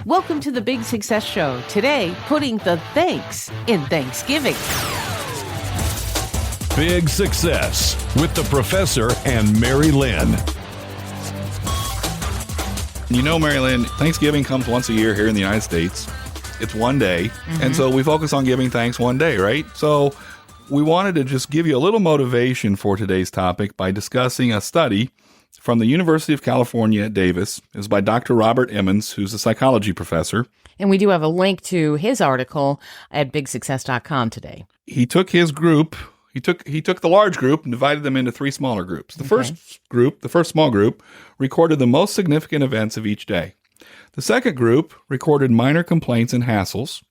Welcome to the Big Success Show. Today, putting the thanks in Thanksgiving. Big Success with the Professor and Mary-Lynn. You know, Mary-Lynn, Thanksgiving comes once a year here in the United States. It's one day, and so we focus on giving thanks one day, right? So we wanted to just give you a little motivation for today's topic by discussing a study from the University of California at Davis. It's by Dr. Robert Emmons, who's a psychology professor. And we do have a link to his article at bigsuccess.com today. He took his group, he took the large group and divided them into three smaller groups. The first small group, recorded the most significant events of each day. The second group recorded minor complaints and hassles.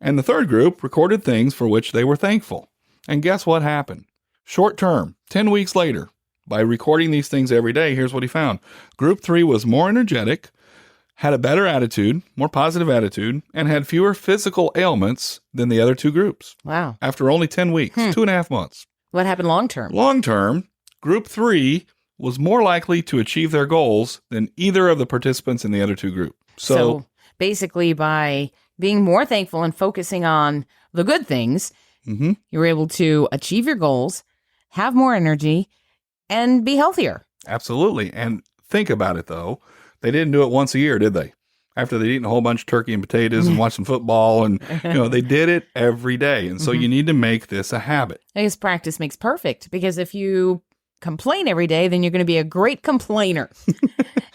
And the third group recorded things for which they were thankful. And guess what happened? Short term, 10 weeks later, by recording these things every day, here's what he found. Group 3 was more energetic, had a better attitude, more positive attitude, and had fewer physical ailments than the other two groups. Wow. After only 10 weeks, 2.5 months. What happened long term? Long term, Group 3 was more likely to achieve their goals than either of the participants in the other two groups. So basically, by being more thankful and focusing on the good things, you were able to achieve your goals, have more energy, and be healthier. Absolutely. And think about it, though. They didn't do it once a year, did they? After they'd eaten a whole bunch of turkey and potatoes and watched some football, and they did it every day. And so you need to make this a habit. I guess practice makes perfect, because if you complain every day, then you're going to be a great complainer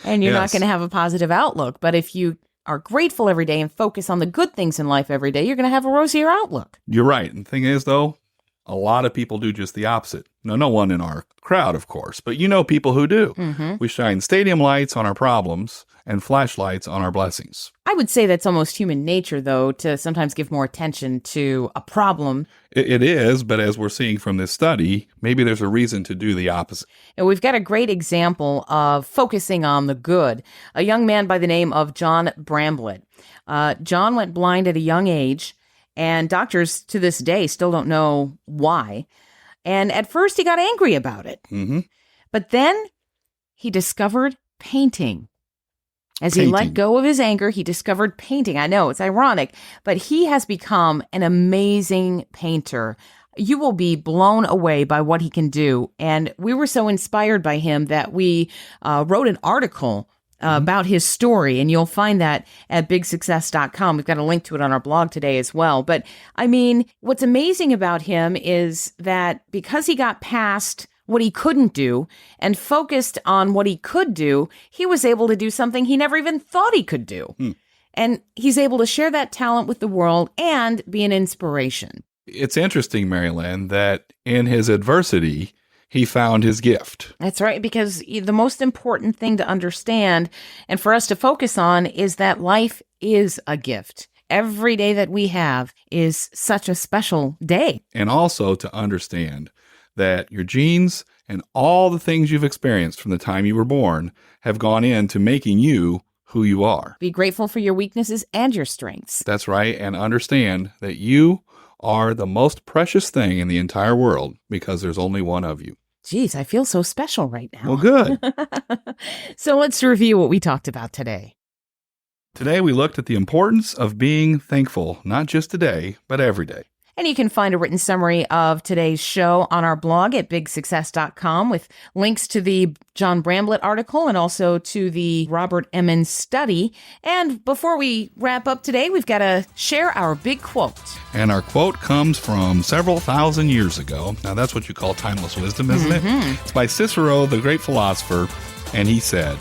and you're not going to have a positive outlook. But if you are grateful every day and focus on the good things in life every day, you're going to have a rosier outlook. You're right. And the thing is, though, a lot of people do just the opposite. Now, no one in our crowd, of course, but you know people who do. We shine stadium lights on our problems and flashlights on our blessings. I would say that's almost human nature, though, to sometimes give more attention to a problem. It is, but as we're seeing from this study, maybe there's a reason to do the opposite. And we've got a great example of focusing on the good. A young man by the name of John Bramblett. John went blind at a young age, and doctors to this day still don't know why. And at first he got angry about it. But then he discovered painting. As he let go of his anger, he discovered painting. I know, it's ironic, but he has become an amazing painter. You will be blown away by what he can do. And we were so inspired by him that we wrote an article about his story, and you'll find that at bigsuccess.com. We've got a link to it on our blog today as well. But I mean, what's amazing about him is that because he got past what he couldn't do and focused on what he could do, he was able to do something he never even thought he could do. And he's able to share that talent with the world and be an inspiration. It's interesting, Mary-Lynn, that in his adversity, he found his gift. That's right, because the most important thing to understand and for us to focus on is that life is a gift. Every day that we have is such a special day. And also to understand that your genes and all the things you've experienced from the time you were born have gone into making you who you are. Be grateful for your weaknesses and your strengths. That's right, and understand that you are the most precious thing in the entire world because there's only one of you. Geez, I feel so special right now. Well, good. So let's review what we talked about today. Today we looked at the importance of being thankful, not just today, but every day. And you can find a written summary of today's show on our blog at bigsuccess.com with links to the John Bramblett article and also to the Robert Emmons study. And before we wrap up today, we've got to share our big quote. And our quote comes from several thousand years ago. Now, that's what you call timeless wisdom, isn't it? It's by Cicero, the great philosopher, and he said,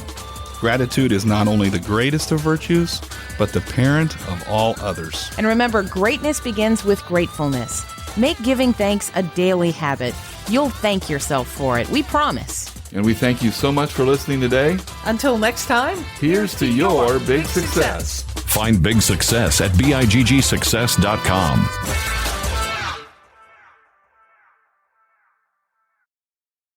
"Gratitude is not only the greatest of virtues, but the parent of all others." And remember, greatness begins with gratefulness. Make giving thanks a daily habit. You'll thank yourself for it. We promise. And we thank you so much for listening today. Until next time, here's to your big success. Find Big Success at biggsuccess.com.